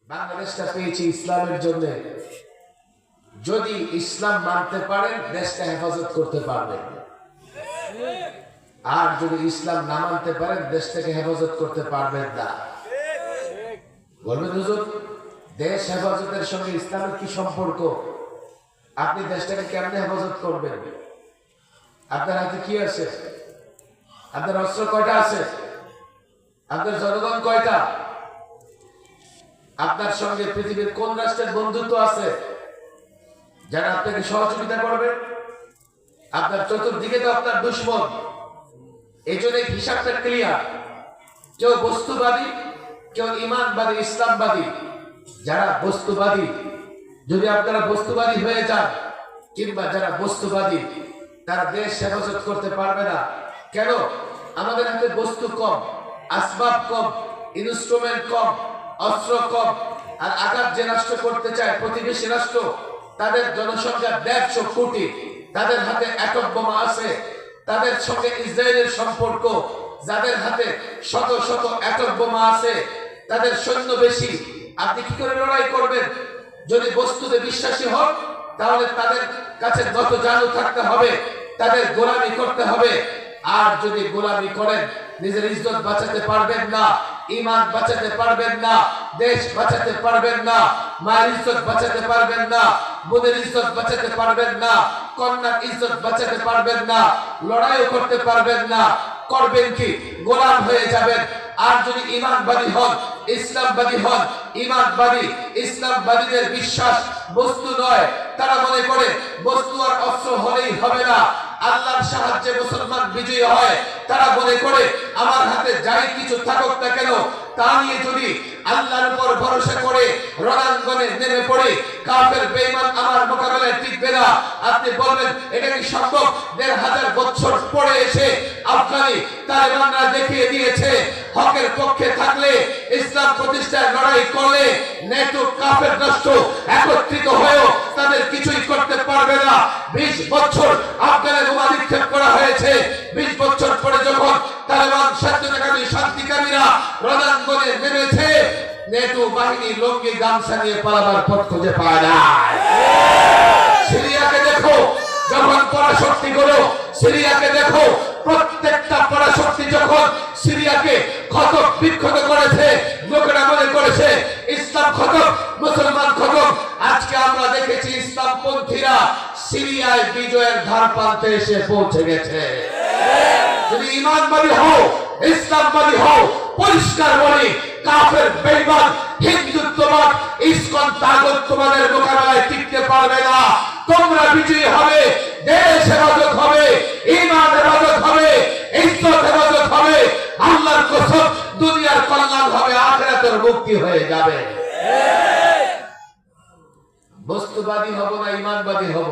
বাংলাদেশটা পেয়েছি ইসলামের জন্য। যদি ইসলাম মানতে পারেন দেশটা হেফাজত করতে পারবেন, আর যদি ইসলাম না মানতে পারেন দেশটাকে হেফাজত করতে পারবেন না। বলবেন হুজুর, দেশ হেফাজতের সঙ্গে ইসলামের কি সম্পর্ক? আপনি দেশটাকে কেমনে হেফাজত করবেন? আপনার হাতে কি আছে? আপনার অস্ত্র কয়টা আছে? আপনার জনগণ কয়টা? আপনার সঙ্গে পৃথিবীর কোন রাষ্ট্রের বন্ধুত্ব আছে যারা আপনাকে সহযোগিতা করবে? আপনার চতুর্দিকে তো আপনার দুশ্মন। এই জন্য হিসাবটা ক্লিয়ার। কেউ বস্তুবাদী, কেউ ইমানবাদী, ইসলামবাদী। যারা বস্তুবাদী, যদি আপনারা বস্তুবাদী হয়ে যান, কিংবা যারা বস্তুবাদী, তারা দেশ হেফাজত করতে পারবে না। কেন? আমাদের হাতে বস্তু কম, আসবাব কম, ইনস্ট্রুমেন্ট কম, অস্ত্র কম। আর আঘাত যে রাষ্ট্র করতে চায়, প্রতিবেশী রাষ্ট্র, তাদের জনসংখ্যা 150 কোটি, তাদের হাতে এটম বোমা আছে। তাদের সঙ্গে ইসরায়েলের সম্পর্ক, যাদের হাতে শত শত এটম বোমা আছে, তাদের সৈন্য বেশি। আপনি কি করে লড়াই করবেন? যদি বস্তুতে বিশ্বাসী হন, তাহলে তাদের কাছে নত জানু থাকতে হবে, তাদের গোলামি করতে হবে। আর যদি গোলামি করেন, নিজের ইজ্জত বাঁচাতে পারবেন না, ঈমান বাঁচাতে পারবেন না, দেশ বাঁচাতে পারবেন না, মায়ের ইজ্জত বাঁচাতে পারবেন না, বোনের ইজ্জত বাঁচাতে পারবেন না, কন্যার ইজ্জত বাঁচাতে পারবেন না, লড়াইও করতে পারবেন না। করবেন কি? গোলাম হয়ে যাবেন। আর যদি ঈমানবাদী হন, ইসলামবাদী হন, ঈমানবাদী ইসলামবাদীদের বিশ্বাস বস্তু নয়। তারা মনে করে বস্তু আর অস্ত্র হলেই হবে না, আল্লাহর সাহায্যে মুসলমান বিজয়ী হয়। তারা মনে করে আমার হাতে যাই কিছু থাকুক না কেন, তা নিয়ে যদি আল্লাহর উপর ভরসা করে রণাঙ্গনে নেমে পড়ে, কাফের বেঈমান আমার মোকাবেলায় টিকবে না। আপনি বলবেন এটা কি সম্ভব? ১৫০০ বছর পরে এসে আফগানি তালেবানরা দেখিয়ে দিয়েছে, হকের পক্ষে থাকলে, ইসলাম প্রতিষ্ঠায় লড়াই করলে, নেটো কাফের রাষ্ট্র একত্রিত হয়েও তাদের কিছুই করতে পারবে না। ২০ বছর আফগানে বোমা নিক্ষেপ করা হয়েছে। ২০ বছর পরে যখন তালেবান স্বাধীনতাকামী শান্তিকামীরা রণাঙ্গনে নেমেছে, নেটো বাহিনী লঙ্গি গামছা নিয়ে পালাবার পথ খুঁজে পায় না। সিরিয়াকে দেখো, যখন পরাশক্তি গুলো, সিরিয়াকে দেখো, প্রত্যেকটা পরাশক্তি যখন সিরিয়াকে খতম বিক্ষত করেছে, লোকেরা মনে করেছে ইসলাম খতম, মুসলমান খতম। আজকে আমরা দেখেছি ইসলামপন্থীরা সিরিয়ায় বিজয়ের ধার প্রান্তে এসে পৌঁছে গেছে। যদি ঈমানবাদী হও, ইসলামবাদী হও, পরিষ্কার বলি, কাফের বেঈমান হিন্দুত্ববাদ ইসকন তাগত তোমাদের মোকাবেলায় টিকতে পারবে না। তোমরা বিজয়ী হবে, দেশ হেফাজত হবে, ঈমান হেফাজত হবে, ইজ্জত হেফাজত হবে, আল্লাহর কসম দুনিয়ার কল্যাণ হবে, আখিরাতের মুক্তি হয়ে যাবে। বস্তুবাদী হব না ঈমানবাদী হব?